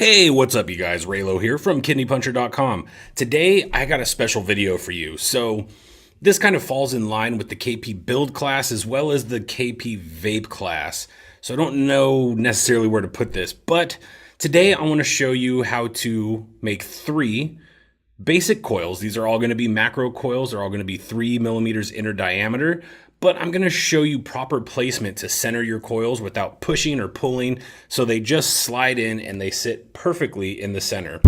Hey, what's up you guys? Raylo here from kidneypuncher.com. Today I got a special video for you. So this kind of falls in line with the KP build class as well as the KP vape class. So I don't know necessarily where to put this, but today I want to show you how to make 3 basic coils. These are all going to be macro coils. They're all going to be 3 millimeters inner diameter. But I'm going to show you proper placement to center your coils without pushing or pulling, so they just slide in and they sit perfectly in the center.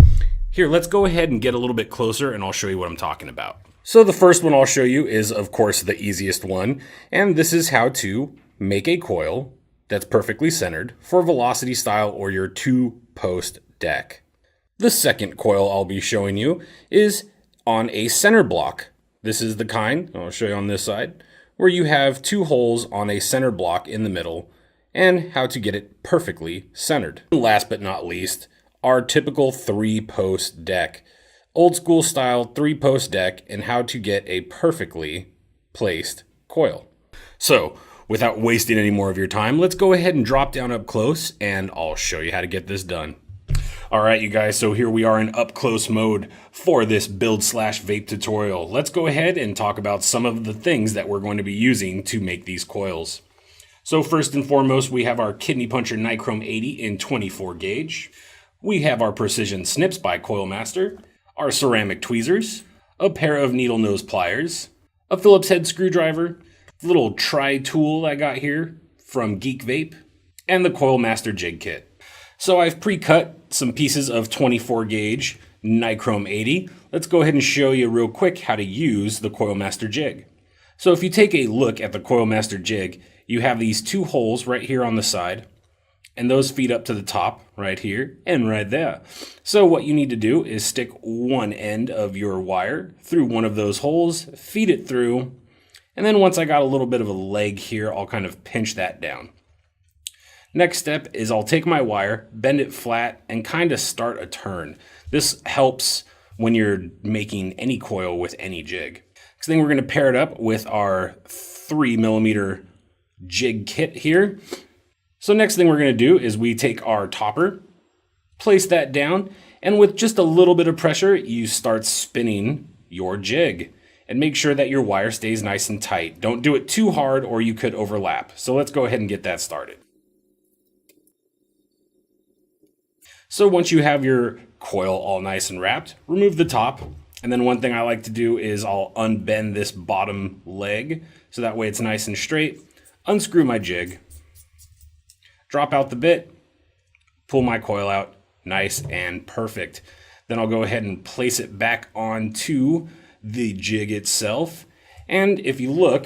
Here, let's go ahead and get a little bit closer and I'll show you what I'm talking about. So the first one I'll show you is, of course, the easiest one, and this is how to make a coil that's perfectly centered for velocity style or your 2-post deck. The second coil I'll be showing you is on a center block. This is the kind, I'll show you on this side, where you have 2 holes on a center block in the middle, and how to get it perfectly centered. Last but not least, our typical 3-post deck. Old school style 3-post deck, and how to get a perfectly placed coil. So, without wasting any more of your time, let's go ahead and drop down up close and I'll show you how to get this done. Alright you guys, so here we are in up close mode for this build/vape tutorial. Let's go ahead and talk about some of the things that we're going to be using to make these coils. So first and foremost, we have our Kidney Puncher Nichrome 80 in 24 gauge. We have our precision snips by Coil Master, our ceramic tweezers, a pair of needle nose pliers, a Phillips head screwdriver, little tri tool I got here from Geek Vape, and the Coil Master jig kit. So I've pre-cut some pieces of 24 gauge Nichrome 80. Let's go ahead and show you real quick how to use the Coil Master jig. So if you take a look at the Coil Master jig, you have these 2 holes right here on the side, and those feed up to the top right here and right there. So what you need to do is stick one end of your wire through one of those holes, feed it through, and then once I got a little bit of a leg here, I'll kind of pinch that down. Next step is I'll take my wire, bend it flat, and kind of start a turn. This helps when you're making any coil with any jig. Next thing, we're going to pair it up with our 3 millimeter jig kit here. So next thing we're going to do is we take our topper, place that down, and with just a little bit of pressure, you start spinning your jig. And make sure that your wire stays nice and tight. Don't do it too hard or you could overlap. So let's go ahead and get that started. So once you have your coil all nice and wrapped, remove the top. And then one thing I like to do is I'll unbend this bottom leg so that way it's nice and straight. Unscrew my jig, drop out the bit, pull my coil out, nice and perfect. Then I'll go ahead and place it back onto the jig itself. And if you look,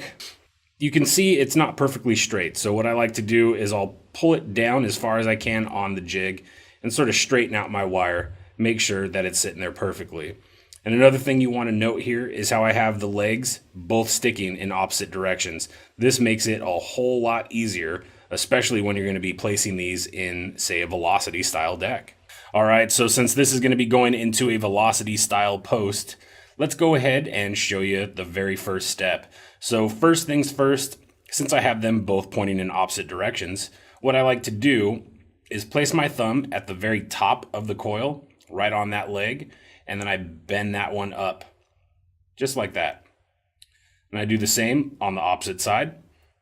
you can see it's not perfectly straight. So what I like to do is I'll pull it down as far as I can on the jig and sort of straighten out my wire, make sure that it's sitting there perfectly. And another thing you want to note here is how I have the legs both sticking in opposite directions. This makes it a whole lot easier, especially when you're going to be placing these in, say, a velocity style deck. All right, so since this is going to be going into a velocity style post, let's go ahead and show you the very first step. So first things first, since I have them both pointing in opposite directions, what I like to do is place my thumb at the very top of the coil, right on that leg, and then I bend that one up, just like that. And I do the same on the opposite side.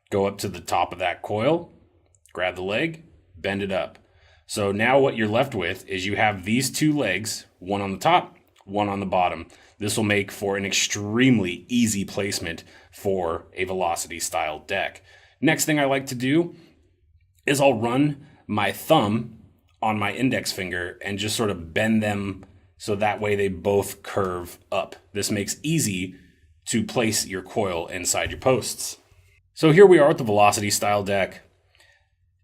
Go up to the top of that coil, grab the leg, bend it up. So now what you're left with is you have these 2 legs, one on the top, one on the bottom. This will make for an extremely easy placement for a velocity style deck. Next thing I like to do is I'll run my thumb on my index finger and just sort of bend them so that way they both curve up. This makes easy to place your coil inside your posts. So here we are with the velocity style deck.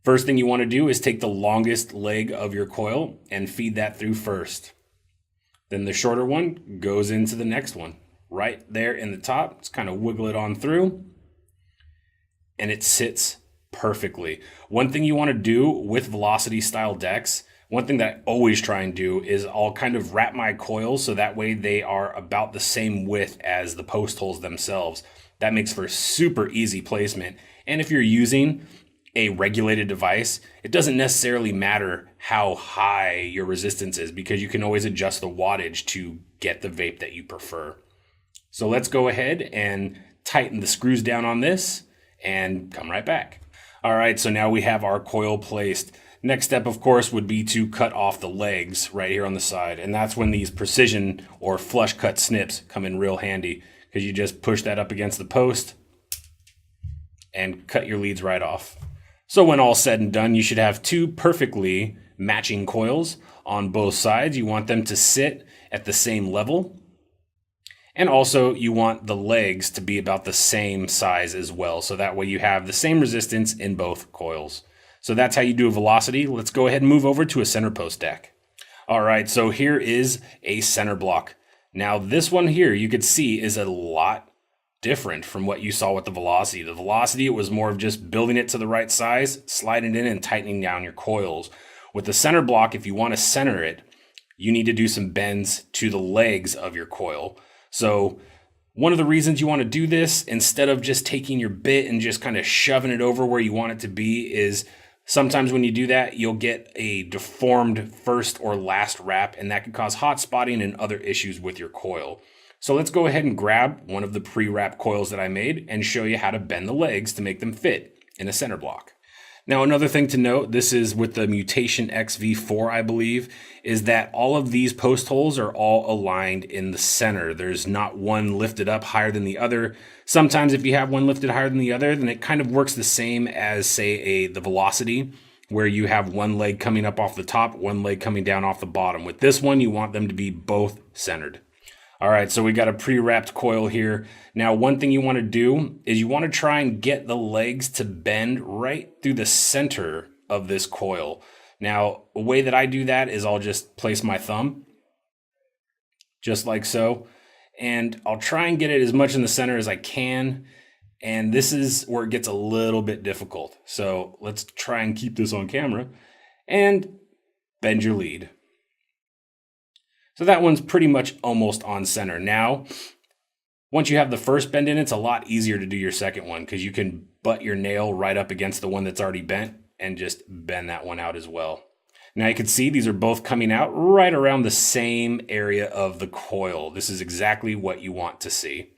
First thing you want to do is take the longest leg of your coil and feed that through first. Then the shorter one goes into the next one. Right there in the top, just kind of wiggle it on through, and it sits perfectly. One thing you want to do with velocity style decks, one thing that I always try and do is I'll kind of wrap my coils so that way they are about the same width as the post holes themselves. That makes for super easy placement. And if you're using a regulated device, it doesn't necessarily matter how high your resistance is because you can always adjust the wattage to get the vape that you prefer. So let's go ahead and tighten the screws down on this and come right back. All right, so now we have our coil placed. Next step, of course, would be to cut off the legs right here on the side. And that's when these precision or flush cut snips come in real handy, because you just push that up against the post and cut your leads right off. So when all said and done, you should have two perfectly matching coils on both sides. You want them to sit at the same level. And also you want the legs to be about the same size as well. So that way you have the same resistance in both coils. So that's how you do a velocity. Let's go ahead and move over to a center post deck. All right, so here is a center block. Now this one here you could see is a lot different from what you saw with the velocity. The velocity, it was more of just building it to the right size, sliding it in and tightening down your coils. With the center block, if you want to center it, you need to do some bends to the legs of your coil. So one of the reasons you want to do this, instead of just taking your bit and just kind of shoving it over where you want it to be, is sometimes when you do that, you'll get a deformed first or last wrap, and that can cause hot spotting and other issues with your coil. So let's go ahead and grab one of the pre-wrap coils that I made and show you how to bend the legs to make them fit in a center block. Now, another thing to note, this is with the Mutation XV4, I believe, is that all of these post holes are all aligned in the center. There's not one lifted up higher than the other. Sometimes if you have one lifted higher than the other, then it kind of works the same as, say, the velocity, where you have one leg coming up off the top, one leg coming down off the bottom. With this one, you want them to be both centered. All right, so we got a pre-wrapped coil here. Now, one thing you want to do is you want to try and get the legs to bend right through the center of this coil. Now, a way that I do that is I'll just place my thumb, just like so, and I'll try and get it as much in the center as I can. And this is where it gets a little bit difficult. So let's try and keep this on camera and bend your lead. So that one's pretty much almost on center. Now, once you have the first bend in, it's a lot easier to do your second one because you can butt your nail right up against the one that's already bent and just bend that one out as well. Now you can see these are both coming out right around the same area of the coil. This is exactly what you want to see.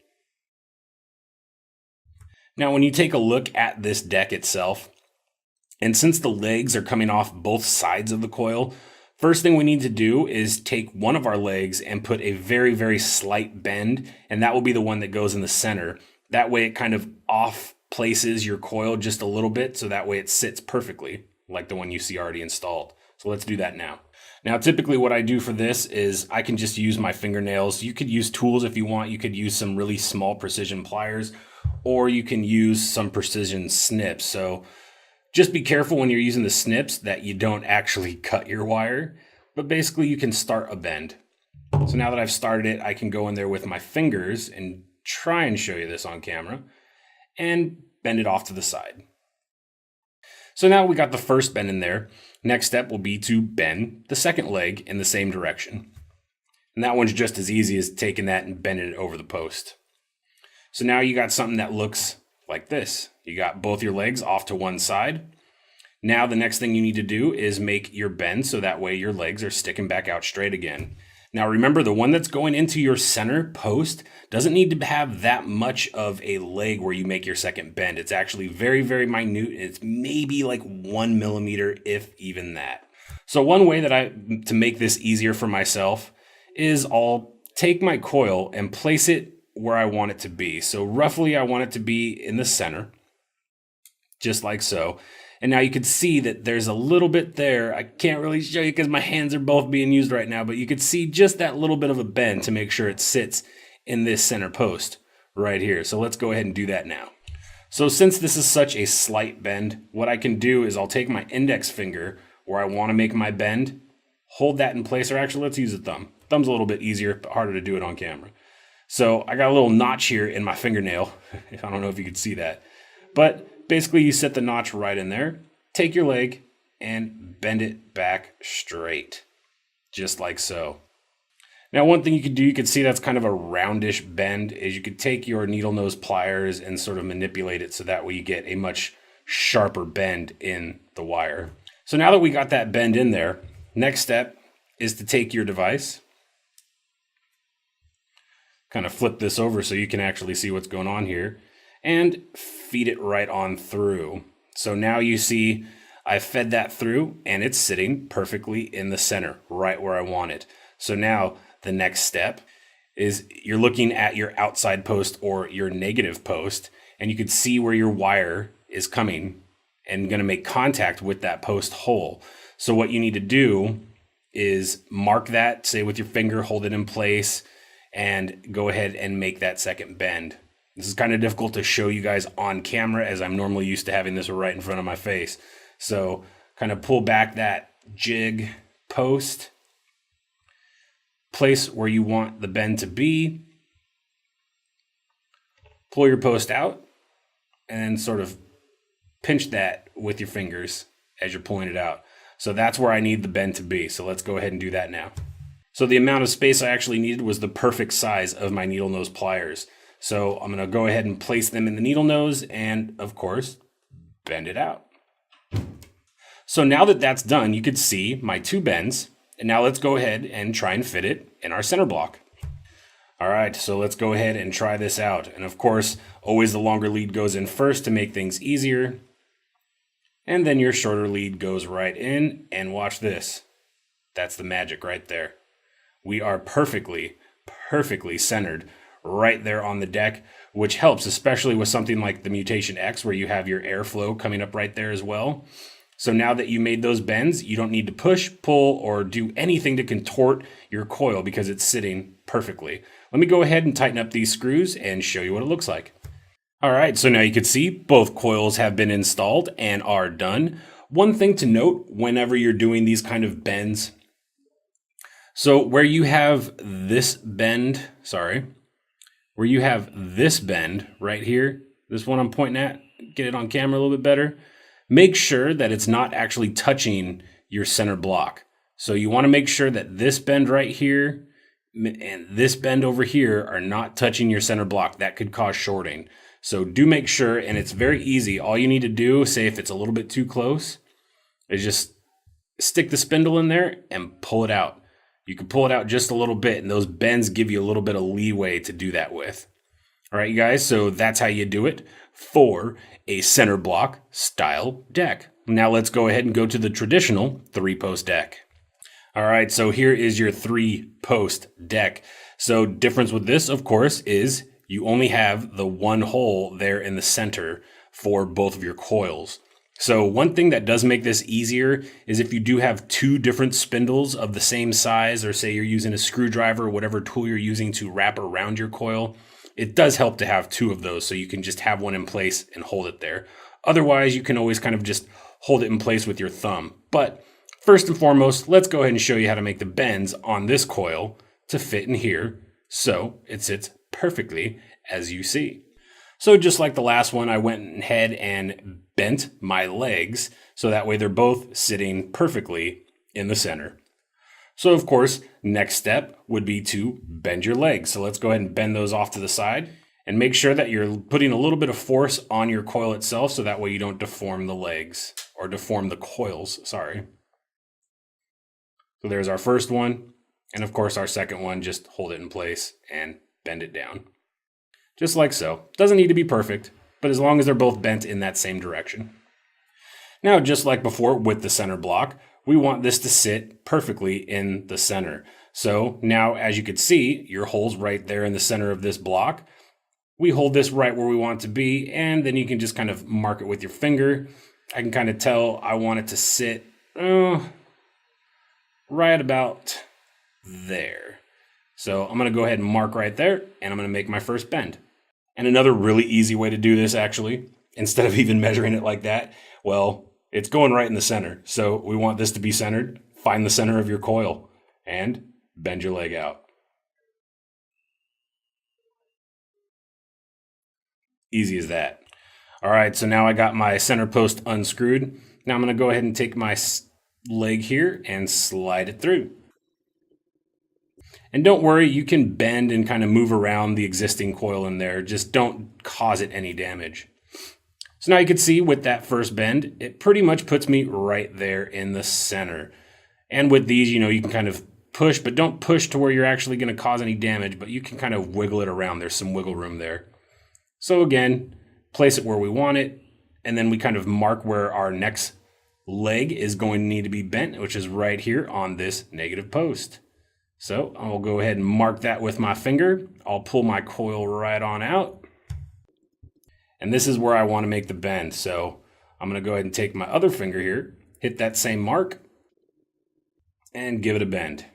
Now, when you take a look at this deck itself, and since the legs are coming off both sides of the coil, first thing we need to do is take one of our legs and put a very, very slight bend, and that will be the one that goes in the center. That way it kind of off places your coil just a little bit, so that way it sits perfectly, like the one you see already installed. So let's do that now. Now, typically what I do for this is I can just use my fingernails. You could use tools if you want. You could use some really small precision pliers, or you can use some precision snips. So just be careful when you're using the snips that you don't actually cut your wire, but basically you can start a bend. So now that I've started it, I can go in there with my fingers and try and show you this on camera and bend it off to the side. So now we got the first bend in there. Next step will be to bend the second leg in the same direction. And that one's just as easy as taking that and bending it over the post. So now you got something that looks like this. You got both your legs off to one side. Now the next thing you need to do is make your bend so that way your legs are sticking back out straight again. Now remember, the one that's going into your center post doesn't need to have that much of a leg where you make your second bend. It's actually very, very minute. It's maybe like 1 millimeter, if even that. So one way that to make this easier for myself is I'll take my coil and place it where I want it to be. So roughly I want it to be in the center, just like so. And now you can see that there's a little bit there. I can't really show you because my hands are both being used right now, but you can see just that little bit of a bend to make sure it sits in this center post right here. So let's go ahead and do that now. So since this is such a slight bend, what I can do is I'll take my index finger where I want to make my bend, hold that in place, or actually let's use a thumb. Thumb's a little bit easier, but harder to do it on camera. So I got a little notch here in my fingernail. I don't know if you could see that, but basically you set the notch right in there, take your leg and bend it back straight, just like so. Now, one thing you could do, you could see that's kind of a roundish bend, is you could take your needle nose pliers and sort of manipulate it so that way you get a much sharper bend in the wire. So now that we got that bend in there, next step is to take your device, kind of flip this over so you can actually see what's going on here, and feed it right on through. So now you see I fed that through and it's sitting perfectly in the center, right where I want it. So now the next step is you're looking at your outside post or your negative post, and you can see where your wire is coming and going to make contact with that post hole. So what you need to do is mark that, say with your finger, hold it in place, and go ahead and make that second bend. This is kind of difficult to show you guys on camera, as I'm normally used to having this right in front of my face. So kind of pull back that jig post, place where you want the bend to be, pull your post out, and sort of pinch that with your fingers as you're pulling it out. So that's where I need the bend to be. So let's go ahead and do that now. So the amount of space I actually needed was the perfect size of my needle nose pliers. So I'm going to go ahead and place them in the needle nose and, of course, bend it out. So now that that's done, you could see my two bends. And now let's go ahead and try and fit it in our center block. All right, so let's go ahead and try this out. And of course, always the longer lead goes in first to make things easier. And then your shorter lead goes right in, and watch this. That's the magic right there. We are perfectly centered right there on the deck, which helps, especially with something like the Mutation X, where you have your airflow coming up right there as well. So now that you made those bends, you don't need to push, pull, or do anything to contort your coil because it's sitting perfectly. Let me go ahead and tighten up these screws and show you what it looks like. All right, so now you can see both coils have been installed and are done. One thing to note whenever you're doing these kind of bends, so where you have this bend right here, this one I'm pointing at, get it on camera a little bit better, make sure that it's not actually touching your center block. So you want to make sure that this bend right here and this bend over here are not touching your center block. That could cause shorting. So do make sure, and it's very easy. All you need to do, say if it's a little bit too close, is just stick the spindle in there and pull it out. You can pull it out just a little bit, and those bends give you a little bit of leeway to do that with. All right, you guys, so that's how you do it for a center block style deck. Now let's go ahead and go to the traditional 3-post deck. All right, so here is your 3-post deck. So difference with this, of course, is you only have the one hole there in the center for both of your coils. So one thing that does make this easier is if you do have two different spindles of the same size, or say you're using a screwdriver or whatever tool you're using to wrap around your coil, it does help to have two of those so you can just have one in place and hold it there. Otherwise, you can always kind of just hold it in place with your thumb. But first and foremost, let's go ahead and show you how to make the bends on this coil to fit in here so it sits perfectly as you see. So just like the last one, I went ahead and bent my legs so that way they're both sitting perfectly in the center. So of course, next step would be to bend your legs. So let's go ahead and bend those off to the side and make sure that you're putting a little bit of force on your coil itself so that way you don't deform the legs or deform the coils, sorry. So there's our first one. And of course our second one, just hold it in place and bend it down. Just like so. Doesn't need to be perfect, but as long as they're both bent in that same direction. Now, just like before with the center block, we want this to sit perfectly in the center. So now, as you can see, your hole's right there in the center of this block. We hold this right where we want it to be, and then you can just kind of mark it with your finger. I can kind of tell I want it to sit right about there. So I'm going to go ahead and mark right there, and I'm going to make my first bend. And another really easy way to do this, actually, instead of even measuring it like that, well, it's going right in the center. So we want this to be centered. Find the center of your coil and bend your leg out. Easy as that. All right, so now I got my center post unscrewed. Now I'm going to go ahead and take my leg here and slide it through. And don't worry, you can bend and kind of move around the existing coil in there. Just don't cause it any damage. So now you can see with that first bend, it pretty much puts me right there in the center. And with these, you know, you can kind of push, but don't push to where you're actually going to cause any damage, but you can kind of wiggle it around. There's some wiggle room there. So again, place it where we want it, and then we kind of mark where our next leg is going to need to be bent, which is right here on this negative post. So I'll go ahead and mark that with my finger. I'll pull my coil right on out. And this is where I want to make the bend. So I'm going to go ahead and take my other finger here, hit that same mark, and give it a bend.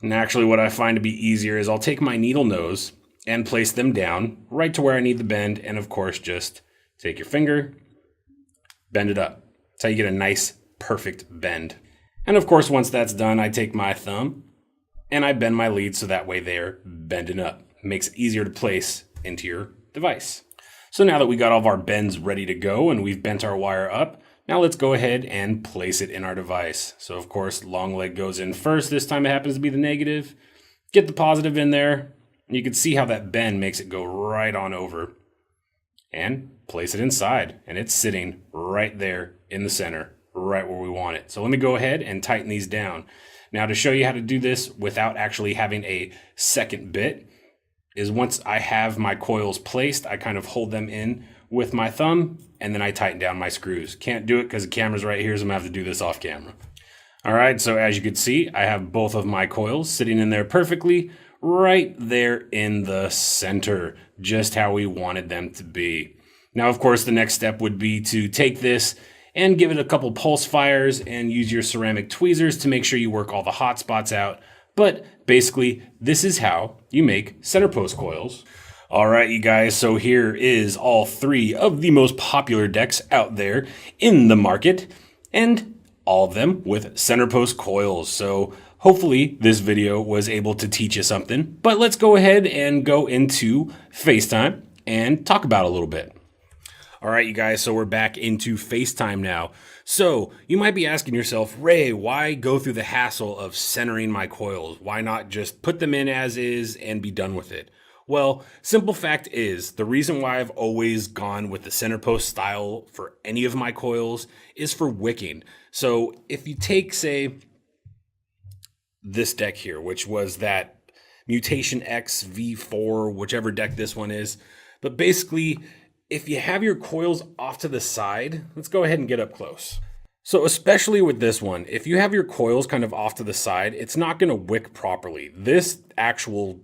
And actually what I find to be easier is I'll take my needle nose and place them down right to where I need the bend. And of course, just take your finger, bend it up. That's how you get a nice, perfect bend. And of course, once that's done, I take my thumb and I bend my lead so that way they're bending up. Makes it easier to place into your device. So now that we got all of our bends ready to go and we've bent our wire up, now let's go ahead and place it in our device. So of course, long leg goes in first. This time it happens to be the negative. Get the positive in there. And you can see how that bend makes it go right on over. And place it inside. And it's sitting right there in the center, right where we want it. So let me go ahead and tighten these down. Now to show you how to do this without actually having a second bit, is once I have my coils placed, I kind of hold them in with my thumb and then I tighten down my screws. Can't do it because the camera's right here, so I'm gonna have to do this off camera. All right, so as you can see, I have both of my coils sitting in there perfectly, right there in the center, just how we wanted them to be. Now, of course, the next step would be to take this and give it a couple pulse fires and use your ceramic tweezers to make sure you work all the hot spots out. But basically, this is how you make center post coils. All right, you guys, so here is all three of the most popular decks out there in the market, and all of them with center post coils. So hopefully this video was able to teach you something, but let's go ahead and go into FaceTime and talk about it a little bit. All right, you guys, so we're back into FaceTime now. So you might be asking yourself, Ray, why go through the hassle of centering my coils? Why not just put them in as is and be done with it? Well, simple fact is the reason why I've always gone with the center post style for any of my coils is for wicking. So if you take, say, this deck here, which was that Mutation X V4, whichever deck this one is, but basically, if you have your coils off to the side, let's go ahead and get up close. So especially with this one, if you have your coils kind of off to the side, it's not going to wick properly. This actual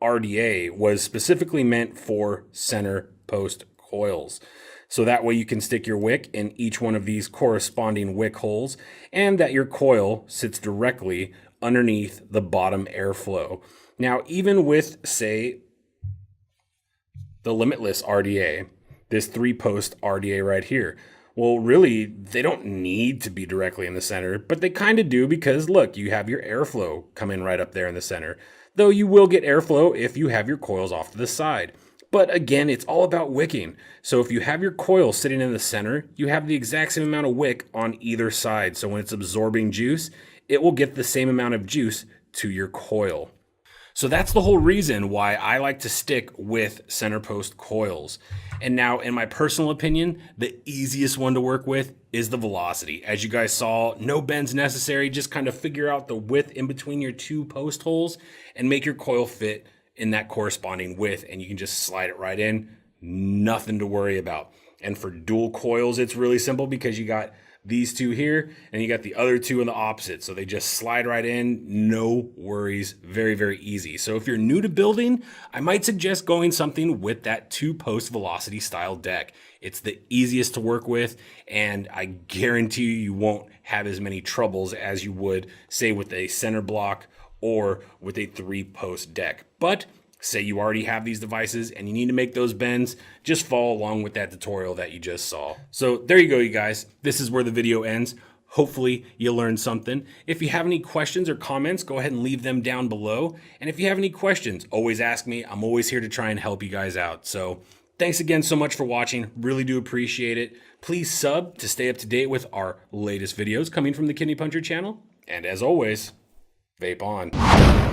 RDA was specifically meant for center post coils. So that way you can stick your wick in each one of these corresponding wick holes and that your coil sits directly underneath the bottom airflow. Now, even with, say, the limitless RDA, this 3-post RDA right here, well, really, they don't need to be directly in the center, but they kind of do because, look, you have your airflow come in right up there in the center. Though you will get airflow if you have your coils off to the side. But again, it's all about wicking. So if you have your coil sitting in the center, you have the exact same amount of wick on either side. So when it's absorbing juice, it will get the same amount of juice to your coil. So that's the whole reason why I like to stick with center post coils. And now, in my personal opinion, the easiest one to work with is the velocity. As you guys saw, no bends necessary. Just kind of figure out the width in between your two post holes and make your coil fit in that corresponding width. And you can just slide it right in. Nothing to worry about. And for dual coils, it's really simple because you got these two here and you got the other two on the opposite. So they just slide right in. No worries. Very, very easy. So if you're new to building, I might suggest going something with that 2-post velocity style deck. It's the easiest to work with, and I guarantee you won't have as many troubles as you would, say, with a center block or with a 3-post deck. But say you already have these devices and you need to make those bends, just follow along with that tutorial that you just saw. So there you go, you guys. This is where the video ends. Hopefully you learned something. If you have any questions or comments, go ahead and leave them down below. And if you have any questions, always ask me. I'm always here to try and help you guys out. So thanks again so much for watching. Really do appreciate it. Please sub to stay up to date with our latest videos coming from the Kidney Puncher channel. And as always, vape on.